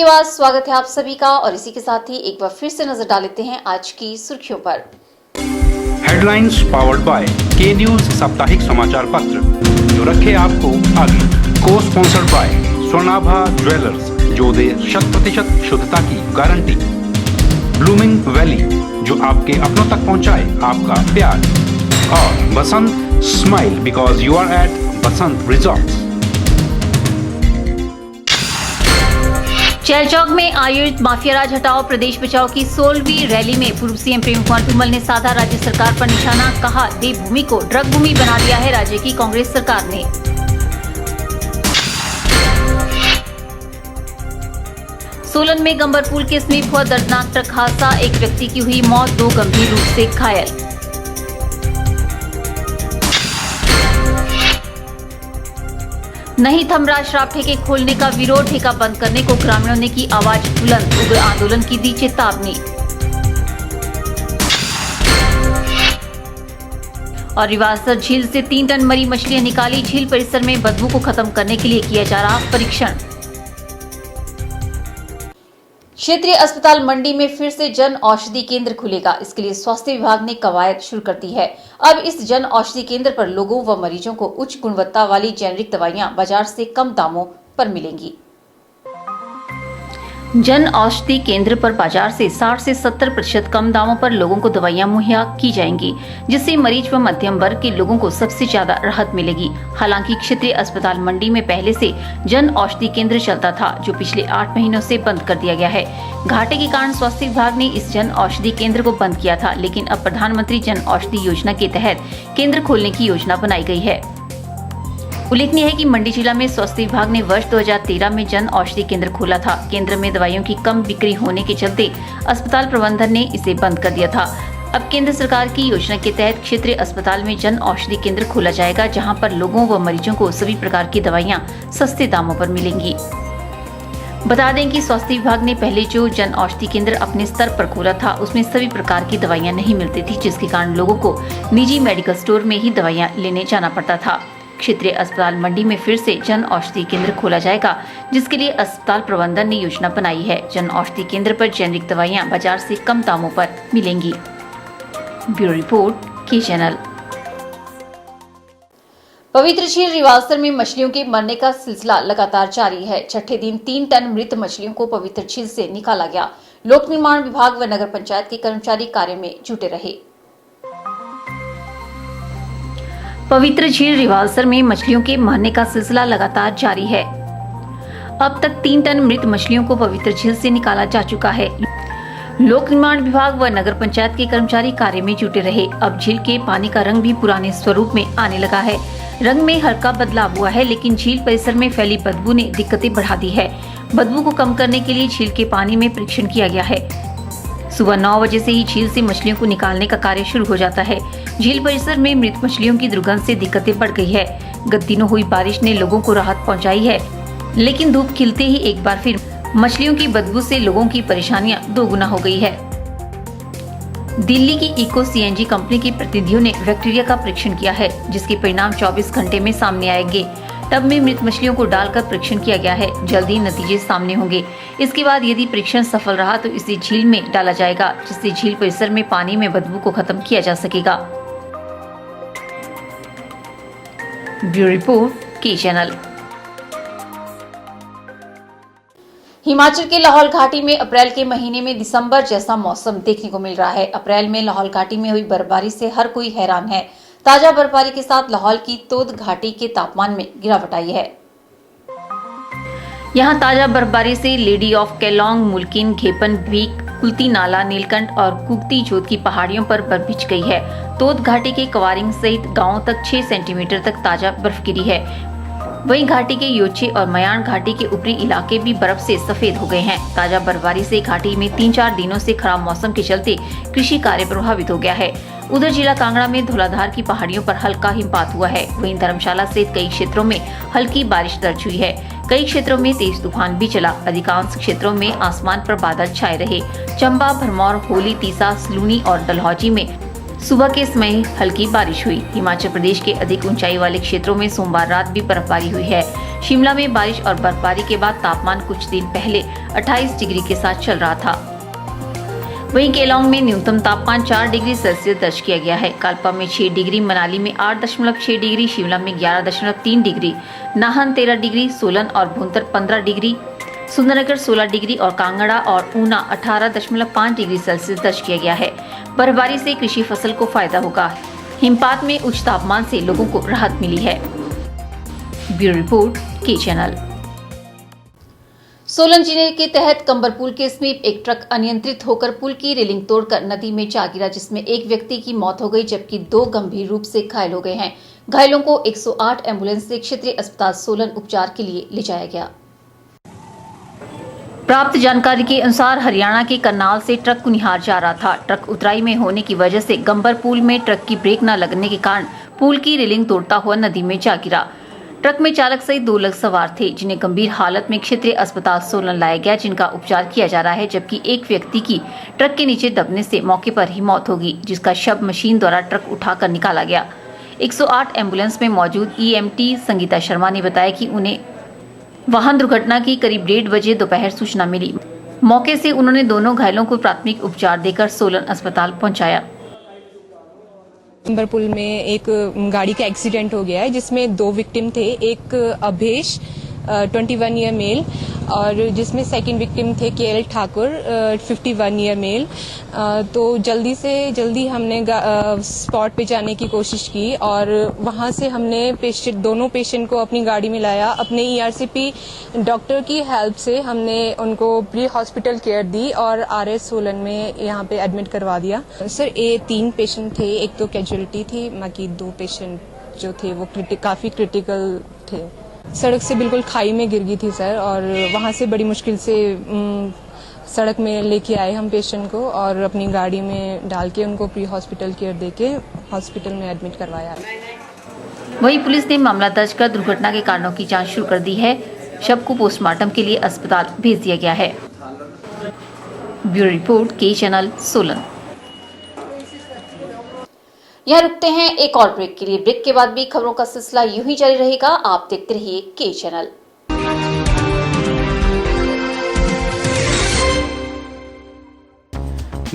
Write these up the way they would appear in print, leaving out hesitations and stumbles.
के बाद स्वागत है आप सभी का और इसी के साथ ही एक बार फिर से नजर डाल लेते हैं आज की सुर्खियों पर। हेडलाइंस पावर्ड बाय के न्यूज साप्ताहिक समाचार पत्र जो रखे आपको आगे। को स्पॉन्सर्ड बाय स्वर्णाभा ज्वेलर्स जो दे 100% शुद्धता की गारंटी। ब्लूमिंग वैली जो आपके अपनों तक पहुंचाए आपका प्यार। और Basant smile because you are at Basant resorts. Chailchowk में आयोजित माफिया राज हटाओ प्रदेश बचाओ की 16वीं रैली में पूर्व सीएम प्रेम कुमार धूमल ने साधा राज्य सरकार पर निशाना। कहा, देवभूमि को ड्रग भूमि बना दिया है राज्य की कांग्रेस सरकार ने। सोलन में गंबर पुल के समीप हुआ दर्दनाक ट्रक हादसा, एक व्यक्ति की हुई मौत, 2 गंभीर रूप से घायल। नहीं थम रहा शराब ठेके खोलने का विरोध, ठेका बंद करने को ग्रामीणों ने की आवाज बुलंद, उग्र आंदोलन की दी चेतावनी। और रिवासर झील से 3 टन मरी मछलियां निकाली, झील परिसर में बदबू को खत्म करने के लिए किया जा रहा परीक्षण। क्षेत्रीय अस्पताल मंडी में फिर से जन औषधि केंद्र खुलेगा, इसके लिए स्वास्थ्य विभाग ने कवायद शुरू कर दी है। अब इस जन औषधि केंद्र पर लोगों व मरीजों को उच्च गुणवत्ता वाली जेनेरिक दवाइयां बाजार से कम दामों पर मिलेंगी। जन औषधि केंद्र पर बाजार से 60 से 70% कम दामों पर लोगों को दवाइयां मुहैया की जाएंगी, जिससे मरीज व मध्यम वर्ग के लोगों को सबसे ज्यादा राहत मिलेगी। हालांकि क्षेत्रीय अस्पताल मंडी में पहले से जन औषधि केंद्र चलता था, जो पिछले 8 महीनों से बंद कर दिया गया है। घाटे के कारण स्वास्थ्य विभाग ने इस जन औषधि केंद्र को बंद किया था, लेकिन अब प्रधानमंत्री जन औषधि योजना के तहत केंद्र खोलने की योजना बनाई गई है। उल्लेखनीय है कि मंडी जिला में स्वास्थ्य विभाग ने वर्ष 2013 में जन औषधि केंद्र खोला था। केंद्र में दवाइयों की कम बिक्री होने के चलते अस्पताल प्रबंधन ने इसे बंद कर दिया था। अब केंद्र सरकार की योजना के तहत क्षेत्रीय अस्पताल में जन औषधि केंद्र खोला जाएगा, जहां पर लोगों व मरीजों को सभी प्रकार की दवाइयां सस्ते दामों पर मिलेंगी। बता दें कि स्वास्थ्य विभाग ने पहले जो जन औषधि केंद्र अपने स्तर पर खोला था, उसमें सभी प्रकार की दवाइयां नहीं मिलती थी, जिसके कारण लोगों को निजी मेडिकल स्टोर में ही दवाइयां लेने जाना पड़ता था। क्षेत्रीय अस्पताल मंडी में फिर से जन औषधि केंद्र खोला जाएगा, जिसके लिए अस्पताल प्रबंधन ने योजना बनाई है। जन औषधि केंद्र पर जेनेरिक दवाइयां बाजार से कम दामों पर मिलेंगी। ब्यूरो रिपोर्ट, के चैनल। पवित्र झील रिवासर में मछलियों के मरने का सिलसिला लगातार जारी है। छठे दिन 3 टन मृत मछलियों को पवित्र झील से निकाला गया। लोक निर्माण विभाग व नगर पंचायत के कर्मचारी कार्य में जुटे रहे। पवित्र झील रिवालसर में मछलियों के मरने का सिलसिला लगातार जारी है। अब तक 3 टन मृत मछलियों को पवित्र झील से निकाला जा चुका है। लोक निर्माण विभाग व नगर पंचायत के कर्मचारी कार्य में जुटे रहे। अब झील के पानी का रंग भी पुराने स्वरूप में आने लगा है। रंग में हल्का बदलाव हुआ है, लेकिन झील परिसर में फैली बदबू ने दिक्कतें बढ़ा दी है। बदबू को कम करने के लिए झील के पानी में परीक्षण किया गया है। सुबह 9 बजे से ही झील से मछलियों को निकालने का कार्य शुरू हो जाता है। झील परिसर में मृत मछलियों की दुर्गंध से दिक्कतें बढ़ गई है। गत दिनों हुई बारिश ने लोगों को राहत पहुंचाई है, लेकिन धूप खिलते ही एक बार फिर मछलियों की बदबू से लोगों की परेशानियां दोगुना हो गई है। दिल्ली की इको सीएनजी कंपनी के प्रतिनिधियों ने बैक्टीरिया का परीक्षण किया है, जिसके परिणाम 24 घंटे में सामने आएंगे। टब में मृत मछलियों को डालकर परीक्षण किया गया है। जल्द ही नतीजे सामने होंगे। इसके बाद यदि परीक्षण सफल रहा तो इसे झील में डाला जाएगा, जिससे झील परिसर में पानी में बदबू को खत्म किया जा सकेगा। ब्यूरो रिपोर्ट, के चैनल। हिमाचल के लाहौल घाटी में अप्रैल के महीने में दिसंबर जैसा मौसम देखने को मिल रहा है। अप्रैल में लाहौल घाटी में हुई बर्फबारी से हर कोई हैरान है। ताजा बर्फबारी के साथ लाहौल की तोद घाटी के तापमान में गिरावट आई है। यहाँ ताजा बर्फबारी से लेडी ऑफ केलोंग, मुल्किन, घेपन, भीक, कुल्ती नाला, नीलकंठ और कुक्ती जोत की पहाड़ियों पर बर्फ बिछ गई है। तोद घाटी के कवारिंग सहित गांवों तक 6 सेंटीमीटर तक ताजा बर्फ गिरी है। वहीं घाटी के योचे और मयान घाटी के ऊपरी इलाके भी बर्फ से सफेद हो गए हैं। ताजा बर्फबारी से घाटी में 3-4 दिनों से खराब मौसम के चलते कृषि कार्य प्रभावित हो गया है। उधर जिला कांगड़ा में धौलाधार की पहाड़ियों पर हल्का हिमपात हुआ है। वहीं धर्मशाला सहित कई क्षेत्रों में हल्की बारिश दर्ज हुई है। कई क्षेत्रों में तेज तूफान भी चला। अधिकांश क्षेत्रों में आसमान पर बादल छाए रहे। चंबा, भरमौर, होली, तीसा, सलूनी और डलहौजी में सुबह के समय हल्की बारिश हुई। हिमाचल प्रदेश के अधिक ऊंचाई वाले क्षेत्रों में सोमवार रात भी बर्फबारी हुई है। शिमला में बारिश और बर्फबारी के बाद तापमान कुछ दिन पहले 28 डिग्री के साथ चल रहा था। वहीं केलांग में न्यूनतम तापमान 4 डिग्री सेल्सियस दर्ज किया गया है। कालपा में 6 डिग्री, मनाली में 8.6 डिग्री, शिमला में 11.3 डिग्री, नाहन 13 डिग्री, सोलन और भुंतर 15 डिग्री, सुंदरनगर 16 डिग्री और कांगड़ा और ऊना 18.5 डिग्री सेल्सियस दर्ज किया गया है। बर्फबारी से कृषि फसल को फायदा होगा। हिमपात में उच्च तापमान से लोगों को राहत मिली है। ब्यूरो रिपोर्ट, के चैनल। सोलन जिले के तहत कंबर पुल के समीप एक ट्रक अनियंत्रित होकर पुल की रेलिंग तोड़कर नदी में जा गिरा, जिसमें एक व्यक्ति की मौत हो गई जबकि 2 गंभीर रूप से घायल हो गए हैं। घायलों को 108 एम्बुलेंस से क्षेत्रीय अस्पताल सोलन उपचार के लिए ले जाया गया। प्राप्त जानकारी के अनुसार हरियाणा के करनाल से ट्रक कुनिहार जा रहा था। ट्रक उतराई में होने की वजह से गंबर पुल में ट्रक की ब्रेक न लगने के कारण पुल की रेलिंग तोड़ता हुआ नदी में जा गिरा। ट्रक में चालक सहित 2 लोग सवार थे, जिन्हें गंभीर हालत में क्षेत्रीय अस्पताल सोलन लाया गया, जिनका उपचार किया जा रहा है, जबकि एक व्यक्ति की ट्रक के नीचे दबने से मौके पर ही मौत होगी, जिसका शव मशीन द्वारा ट्रक उठाकर निकाला गया। 108 एम्बुलेंस में मौजूद EMT संगीता शर्मा ने बताया कि उन्हें वाहन दुर्घटना की करीब 1:30 बजे दोपहर सूचना मिली। मौके से उन्होंने दोनों घायलों को प्राथमिक उपचार देकर सोलन अस्पताल पहुंचाया। कंबर पुल में एक गाड़ी का एक्सीडेंट हो गया है, जिसमें 2 विक्टिम थे। एक अभेश 21 ईयर मेल और जिसमें सेकंड विक्टिम थे KL ठाकुर 51 ईयर मेल। तो जल्दी से जल्दी हमने स्पॉट पे जाने की कोशिश की और वहां से हमने दोनों पेशेंट को अपनी गाड़ी में लाया। अपने ERCP डॉक्टर की हेल्प से हमने उनको प्री हॉस्पिटल केयर दी और RS सोलन में यहाँ पे एडमिट करवा दिया। सर, ये 3 पेशेंट थे, एक तो कैजुअलिटी थी, बाकी 2 पेशेंट जो थे वो काफी क्रिटिकल थे। सड़क से बिल्कुल खाई में गिर गई थी सर, और वहाँ से बड़ी मुश्किल से सड़क में लेके आए हम पेशेंट को और अपनी गाड़ी में डाल के उनको प्री हॉस्पिटल केयर देके हॉस्पिटल में एडमिट करवाया। वहीं पुलिस ने मामला दर्ज कर दुर्घटना के कारणों की जांच शुरू कर दी है। शव को पोस्टमार्टम के लिए अस्पताल भेज दिया गया है। ब्यूरो रिपोर्ट, के चैनल सोलन। यहाँ रुकते हैं एक और ब्रेक के लिए। ब्रेक के बाद भी खबरों का सिलसिला यूं ही जारी रहेगा। आप देखते रहिए के चैनल।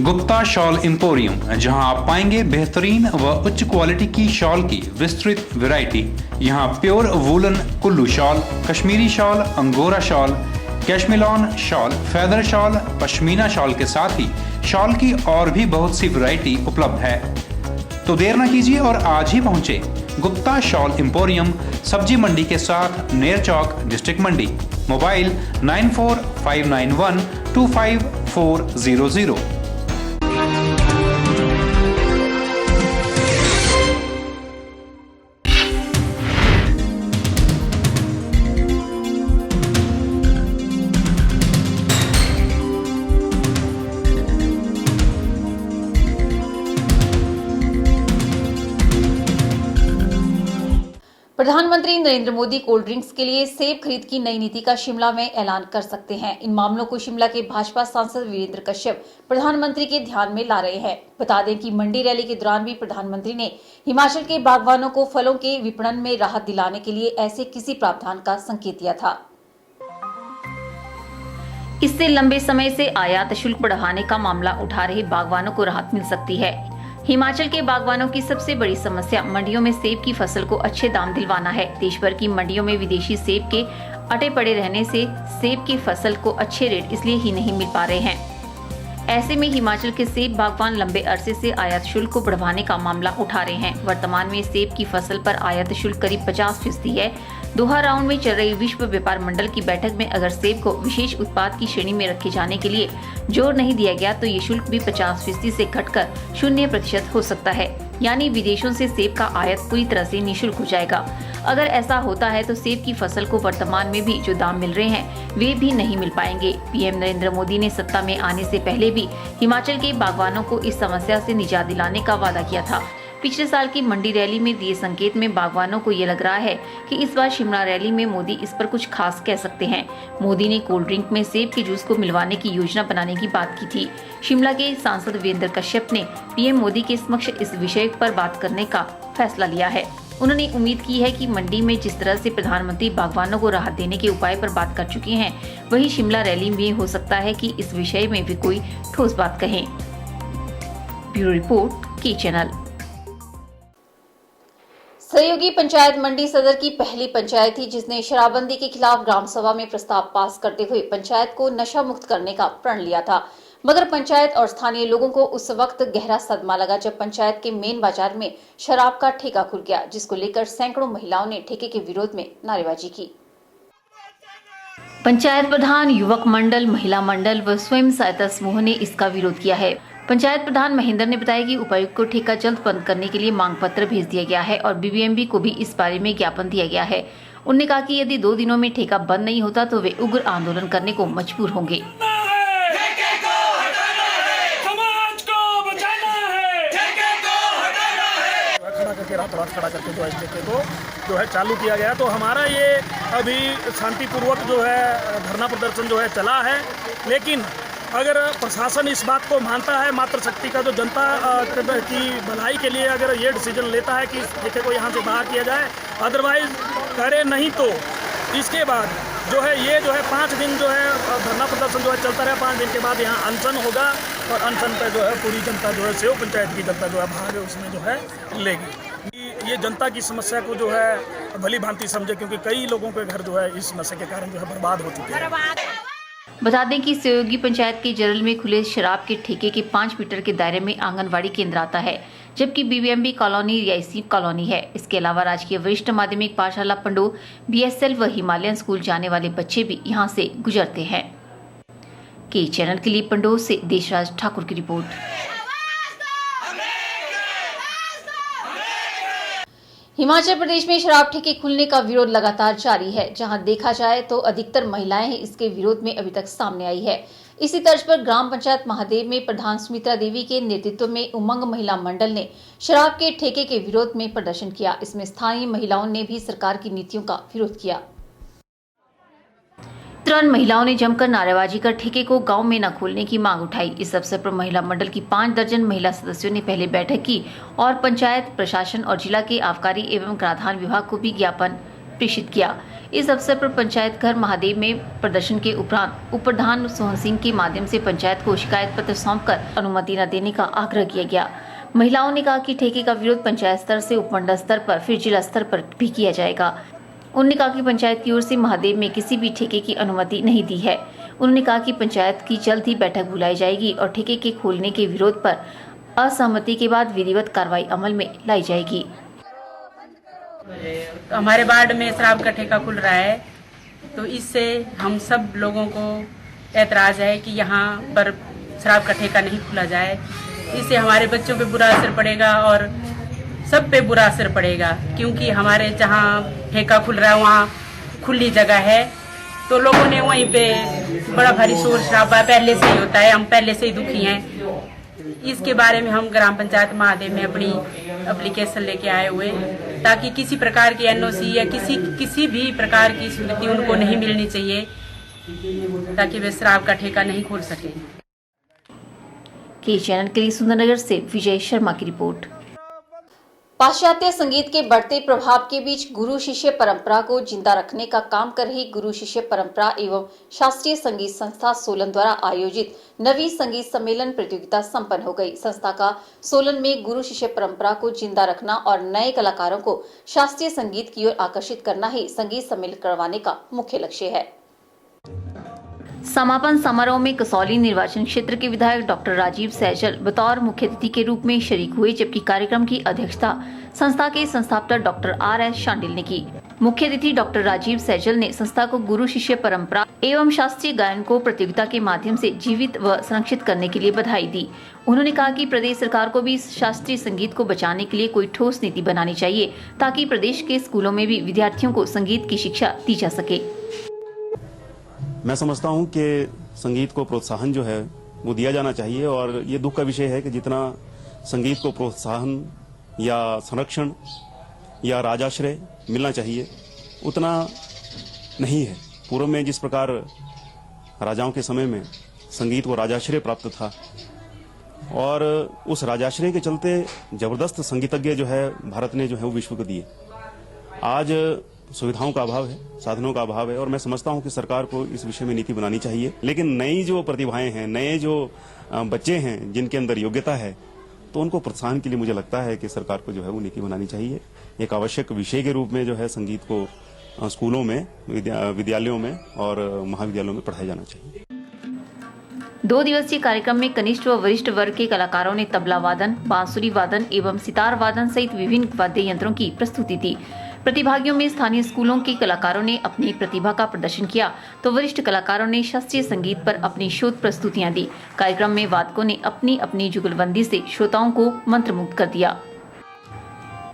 गुप्ता शॉल एम्पोरियम, जहां आप पाएंगे बेहतरीन व उच्च क्वालिटी की शॉल की विस्तृत वैरायटी। यहां pure woollen Kullu shawl, Kashmiri shawl, angora shawl, cashmilon shawl, feather shawl, pashmina shawl के साथ ही शॉल की और भी बहुत सी वैरायटी उपलब्ध है। तो देर न कीजिए और आज ही पहुंचे गुप्ता शॉल एम्पोरियम, सब्जी मंडी के साथ नेर चौक, डिस्ट्रिक्ट मंडी। मोबाइल 9459125400। प्रधानमंत्री नरेंद्र मोदी कोल्ड ड्रिंक्स के लिए सेब खरीद की नई नीति का शिमला में ऐलान कर सकते हैं। इन मामलों को शिमला के भाजपा सांसद वीरेंद्र कश्यप प्रधानमंत्री के ध्यान में ला रहे हैं। बता दें कि मंडी रैली के दौरान भी प्रधानमंत्री ने हिमाचल के बागवानों को फलों के विपणन में राहत दिलाने के लिए ऐसे किसी प्रावधान का संकेत दिया था। इससे लंबे समय से आयात शुल्क बढ़ाने का मामला उठा रहे बागवानों को राहत मिल सकती है। हिमाचल के बागवानों की सबसे बड़ी समस्या मंडियों में सेब की फसल को अच्छे दाम दिलवाना है। देश भर की मंडियों में विदेशी सेब के अटे पड़े रहने से सेब की फसल को अच्छे रेट इसलिए ही नहीं मिल पा रहे हैं। ऐसे में हिमाचल के सेब बागवान लंबे अरसे से आयात शुल्क को बढ़वाने का मामला उठा रहे हैं। वर्तमान में सेब की फसल पर आयात शुल्क करीब 50% है। दोहा राउंड में चल रही विश्व व्यापार मंडल की बैठक में अगर सेब को विशेष उत्पाद की श्रेणी में रखे जाने के लिए जोर नहीं दिया गया तो ये शुल्क भी 50% से घटकर 0% हो सकता है। यानी विदेशों से सेब का आयात पूरी तरह से निःशुल्क हो जाएगा। अगर ऐसा होता है तो सेब की फसल को वर्तमान में भी जो दाम मिल रहे हैं वे भी नहीं मिल पाएंगे। पीएम नरेंद्र मोदी ने सत्ता में आने से पहले भी हिमाचल के बागवानों को इस समस्या से निजात दिलाने का वादा किया था। पिछले साल की मंडी रैली में दिए संकेत में बागवानों को ये लग रहा है कि इस बार शिमला रैली में मोदी इस पर कुछ खास कह सकते हैं। मोदी ने कोल्ड ड्रिंक में सेब के जूस को मिलवाने की योजना बनाने की बात की थी। शिमला के सांसद वीरेंद्र कश्यप ने पीएम मोदी के समक्ष इस विषय पर बात करने का फैसला लिया है। उन्होंने उम्मीद की है कि मंडी में जिस तरह से प्रधानमंत्री बागवानों को राहत देने के उपाय पर बात कर चुके हैं, वही शिमला रैली में हो सकता है कि इस विषय में भी कोई ठोस बात कहें। ब्यूरो रिपोर्ट की चैनल। सहयोगी पंचायत मंडी सदर की पहली पंचायत थी जिसने शराबबंदी के खिलाफ ग्राम सभा में प्रस्ताव पास करते हुए पंचायत को नशा मुक्त करने का प्रण लिया था। मगर पंचायत और स्थानीय लोगों को उस वक्त गहरा सदमा लगा जब पंचायत के मेन बाजार में शराब का ठेका खुल गया, जिसको लेकर सैकड़ों महिलाओं ने ठेके के विरोध में नारेबाजी की। पंचायत प्रधान, युवक मंडल, महिला मंडल व स्वयं सहायता समूह ने इसका विरोध किया है। पंचायत प्रधान महेंद्र ने बताया कि उपायुक्त को ठेका जल्द बंद करने के लिए मांग पत्र भेज दिया गया है और बीबीएमबी को भी इस बारे में ज्ञापन दिया गया है। उन्होंने कहा कि यदि 2 दिनों में ठेका बंद नहीं होता तो वे उग्र आंदोलन करने को मजबूर होंगे। रात खड़ा करके जो है इस ठेके को जो है चालू किया गया। तो हमारा ये अभी शांतिपूर्वक जो है धरना प्रदर्शन जो है चला है, लेकिन अगर प्रशासन इस बात को मानता है, मातृशक्ति का जो जनता की भलाई के लिए अगर ये डिसीजन लेता है कि इस ठेके को यहाँ से बाहर किया जाए, अदरवाइज करे नहीं तो इसके बाद जो है ये जो है 5 दिन जो है धरना प्रदर्शन जो है चलता रहा। 5 दिन के बाद यहाँ अनशन होगा और अनशन पर जो है पूरी जनता जो है सेव पंचायत की जनता जो है भाग उसमें जो है लेगी। ये जनता की समस्या को जो है भली भांति समझे, क्योंकि कई लोगों के घर जो है इस नशे के कारण जो है बर्बाद हो चुके हैं। बता दें कि सहयोगी पंचायत के जरल में खुले शराब के ठेके के 5 मीटर के दायरे में आंगनवाड़ी केंद्र आता है, जबकि बीबीएमबी कॉलोनी रियायती कॉलोनी है। इसके अलावा राजकीय वरिष्ठ माध्यमिक पाठशाला पंडो, बीएसएल व हिमालयन स्कूल जाने वाले बच्चे भी यहां से गुजरते हैं। के चैनल के लिए पंडो से देशराज ठाकुर की रिपोर्ट। हिमाचल प्रदेश में शराब ठेके खुलने का विरोध लगातार जारी है। जहां देखा जाए तो अधिकतर महिलाएं ही इसके विरोध में अभी तक सामने आई है। इसी तर्ज पर ग्राम पंचायत महादेव में प्रधान सुमित्रा देवी के नेतृत्व में उमंग महिला मंडल ने शराब के ठेके के विरोध में प्रदर्शन किया। इसमें स्थानीय महिलाओं ने भी सरकार की नीतियों का विरोध किया। तुरंत महिलाओं ने जमकर नारेबाजी कर ठेके को गांव में न खोलने की मांग उठाई। इस अवसर पर महिला मंडल की 5 दर्जन महिला सदस्यों ने पहले बैठक की और पंचायत प्रशासन और जिला के आबकारी एवं कराधान विभाग को भी ज्ञापन प्रेषित किया। इस अवसर पर पंचायत घर महादेव में प्रदर्शन के उपरांत उप प्रधान सोहन सिंह के माध्यम से पंचायत को शिकायत पत्र सौंपकर अनुमति न देने का आग्रह किया गया। महिलाओं ने कहा कि ठेके का विरोध पंचायत स्तर से उपमंडल स्तर पर फिर जिला स्तर पर भी किया जाएगा। उन्होंने कहा कि पंचायत की ओर से महादेव में किसी भी ठेके की अनुमति नहीं दी है। उन्होंने कहा कि पंचायत की जल्द ही बैठक बुलाई जाएगी और ठेके के खोलने के विरोध पर असहमति के बाद विधिवत कार्रवाई अमल में लाई जाएगी। हमारे वार्ड में शराब का ठेका खुल रहा है, तो इससे हम सब लोगों को ऐतराज है कि यहाँ पर शराब का ठेका नहीं खुला जाए। इससे हमारे बच्चों पे बुरा असर पड़ेगा और सब पे बुरा असर पड़ेगा, क्योंकि हमारे जहाँ ठेका खुल रहा है वहाँ खुली जगह है, तो लोगों ने वहीं पे बड़ा भारी शोर शराबा पहले से ही होता है। हम पहले से ही दुखी हैं। इसके बारे में हम ग्राम पंचायत महादेव में अपनी एप्लीकेशन लेके आए हुए, ताकि किसी प्रकार की एनओसी या किसी भी प्रकार की स्वीकृति उनको नहीं मिलनी चाहिए, ताकि वे शराब का ठेका नहीं खोल सके। के चैनल के लिए सुंदरनगर से विजय शर्मा की रिपोर्ट। पाश्चात्य संगीत के बढ़ते प्रभाव के बीच गुरु शिष्य परंपरा को जिंदा रखने का काम कर रही गुरु शिष्य परंपरा एवं शास्त्रीय संगीत संस्था सोलन द्वारा आयोजित नवी संगीत सम्मेलन प्रतियोगिता संपन्न हो गई। संस्था का सोलन में गुरु शिष्य परंपरा को जिंदा रखना और नए कलाकारों को शास्त्रीय संगीत की ओर आकर्षित करना ही संगीत सम्मेलन करवाने का मुख्य लक्ष्य है। समापन समारोह में कसौली निर्वाचन क्षेत्र के विधायक डॉक्टर राजीव सैजल बतौर मुख्य अतिथि के रूप में शरीक हुए, जबकि कार्यक्रम की अध्यक्षता संस्था के संस्थापक डॉक्टर RS शांडिल ने की। मुख्य अतिथि डॉक्टर राजीव सैजल ने संस्था को गुरु शिष्य परंपरा एवं शास्त्रीय गायन को प्रतियोगिता के माध्यम से जीवित व संरक्षित करने के लिए बधाई दी। उन्होंने कहा कि प्रदेश सरकार को भी शास्त्रीय संगीत को बचाने के लिए कोई ठोस नीति बनानी चाहिए, ताकि प्रदेश के स्कूलों में भी विद्यार्थियों को संगीत की शिक्षा दी जा सके। मैं समझता हूं कि संगीत को प्रोत्साहन जो है वो दिया जाना चाहिए, और ये दुख का विषय है कि जितना संगीत को प्रोत्साहन या संरक्षण या राजाश्रय मिलना चाहिए उतना नहीं है। पूर्व में जिस प्रकार राजाओं के समय में संगीत को राजाश्रय प्राप्त था और उस राजाश्रय के चलते जबरदस्त संगीतज्ञ जो है भारत ने जो है वो विश्व को दिए। आज सुविधाओं का अभाव है, साधनों का अभाव है और मैं समझता हूं कि सरकार को इस विषय में नीति बनानी चाहिए। लेकिन नई जो प्रतिभाएं हैं, नए जो बच्चे हैं जिनके अंदर योग्यता है, तो उनको प्रोत्साहन के लिए मुझे लगता है कि सरकार को जो है वो नीति बनानी चाहिए। एक आवश्यक विषय के रूप में जो है संगीत को स्कूलों में, विद्यालयों में और महाविद्यालयों में पढ़ाया जाना चाहिए। 2 दिवसीय कार्यक्रम में कनिष्ठ व वरिष्ठ वर्ग के कलाकारों ने तबला वादन, बांसुरी वादन एवं सितार वादन सहित विभिन्न वाद्य यंत्रों की प्रस्तुति दी। प्रतिभागियों में स्थानीय स्कूलों के कलाकारों ने अपनी प्रतिभा का प्रदर्शन किया तो वरिष्ठ कलाकारों ने शास्त्रीय संगीत पर अपनी शोध प्रस्तुतियां दी। कार्यक्रम में वादकों ने अपनी अपनी जुगलबंदी से श्रोताओं को मंत्रमुग्ध कर दिया।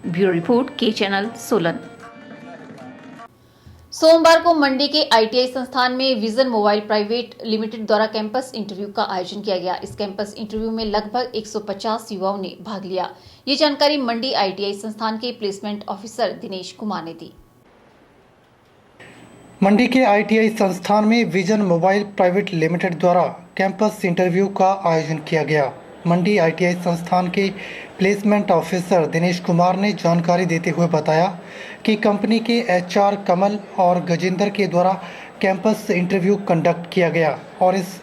ब्यूरो रिपोर्ट, के चैनल, सोलन। सोमवार को मंडी के आईटीआई संस्थान में विजन मोबाइल प्राइवेट लिमिटेड द्वारा कैंपस इंटरव्यू का आयोजन किया गया। इस कैंपस इंटरव्यू में लगभग 150 युवाओं ने भाग लिया। ये जानकारी मंडी आईटीआई संस्थान के प्लेसमेंट ऑफिसर दिनेश कुमार ने दी। मंडी के आईटीआई संस्थान में विजन मोबाइल प्राइवेट लिमिटेड द्वारा कैंपस इंटरव्यू का आयोजन किया गया। मंडी आईटीआई संस्थान के प्लेसमेंट ऑफिसर दिनेश कुमार ने जानकारी देते हुए बताया कि कंपनी के एचआर कमल और गजेंद्र के द्वारा कैंपस इंटरव्यू कंडक्ट किया गया और इस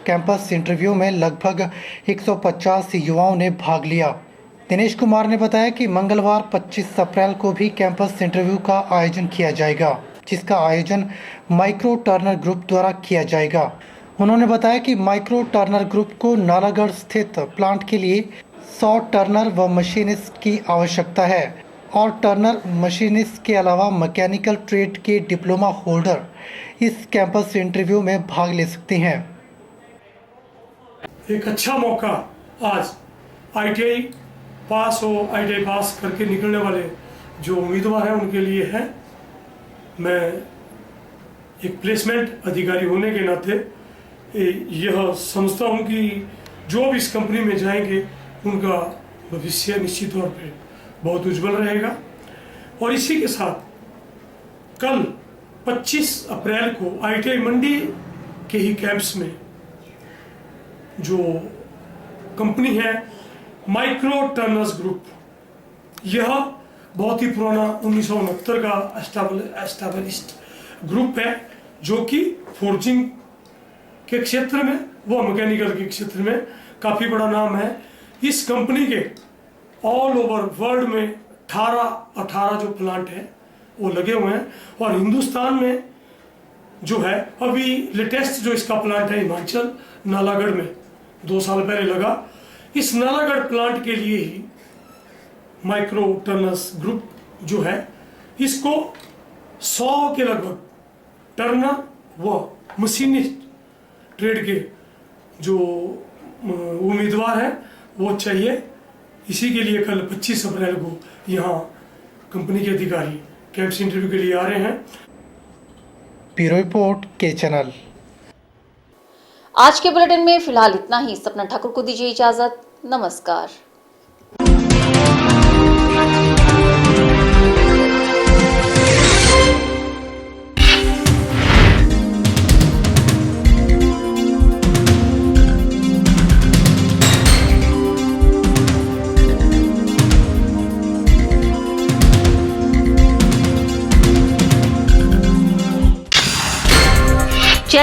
कैंपस इंटरव्यू में लगभग 150 युवाओं ने भाग लिया। दिनेश कुमार ने बताया कि मंगलवार 25 अप्रैल को भी कैंपस इंटरव्यू का आयोजन किया जाएगा, जिसका आयोजन माइक्रो टर्नर ग्रुप द्वारा किया जाएगा। उन्होंने बताया कि माइक्रो टर्नर ग्रुप को नालागढ़ स्थित प्लांट के लिए 100 टर्नर व मशीनिस्ट की आवश्यकता है और टर्नर मशीनिस्ट के अलावा मैकेनिकल ट्रेड के डिप्लोमा होल्डर इस कैंपस इंटरव्यू में भाग ले सकते हैं। एक अच्छा मौका आज आईटीआई पास करके निकलने वाले जो उम्मीदवार हैं उनके लिए है। मैं एक प्लेसमेंट अधिकारी होने के नाते यह समझता हूं कि जो भी इस कंपनी में जाएंगे उनका भविष्य निश्चित तौर पे बहुत उज्जवल रहेगा। और इसी के साथ कल 25 अप्रैल को आईटीआई मंडी के ही कैंपस में जो कंपनी है माइक्रो टर्नर्स ग्रुप, यह बहुत ही पुराना 1969 का एस्टैब्लिश्ड ग्रुप है जो कि फोर्जिंग के क्षेत्र में व मैकेनिकल के क्षेत्र में काफ़ी बड़ा नाम है। इस कंपनी के ऑल ओवर वर्ल्ड में 18 जो प्लांट हैं वो लगे हुए हैं और हिंदुस्तान में जो है अभी लेटेस्ट जो इसका प्लांट है हिमाचल नालागढ़ में 2 साल पहले लगा। इस नालागढ़ प्लांट के लिए ही माइक्रो टर्नर्स ग्रुप जो है इसको 100 के लगभग टर्नर व मशीनिस्ट ट्रेड के जो उम्मीदवार हैं वो चाहिए। इसी के लिए कल 25 अप्रैल को यहाँ कंपनी के अधिकारी कैंपस इंटरव्यू के लिए आ रहे हैं। ब्यूरो रिपोर्ट, के चैनल। आज के बुलेटिन में फिलहाल इतना ही। सपना ठाकुर को दीजिए इजाजत। नमस्कार।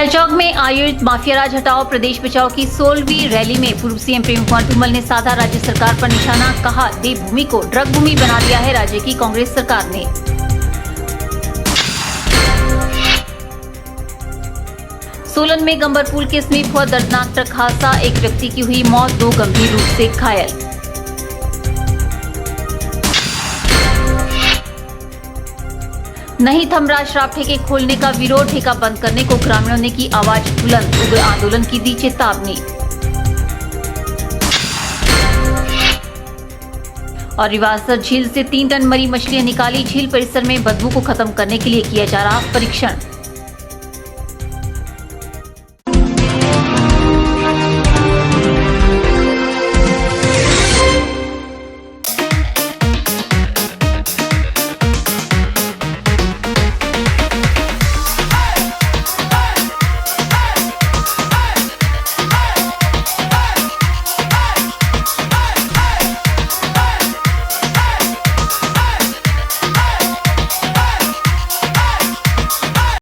चौक में आयोजित माफिया राज हटाओ प्रदेश बचाओ की 16वीं रैली में पूर्व सीएम प्रेम कुमार धूमल ने साधा राज्य सरकार पर निशाना। कहा, देवभूमि को ड्रग भूमि बना दिया है राज्य की कांग्रेस सरकार ने। सोलन में गंबर पुल के समीप हुआ दर्दनाक ट्रक हादसा, एक व्यक्ति की हुई मौत, 2 गंभीर रूप से घायल। नहीं थम रहा शराब ठेके खोलने का विरोध, ठेका बंद करने को ग्रामीणों ने की आवाज बुलंद, उग्र आंदोलन की दी चेतावनी। और रिवासर झील से 3 टन मरी मछलियां निकाली, झील परिसर में बदबू को खत्म करने के लिए किया जा रहा परीक्षण।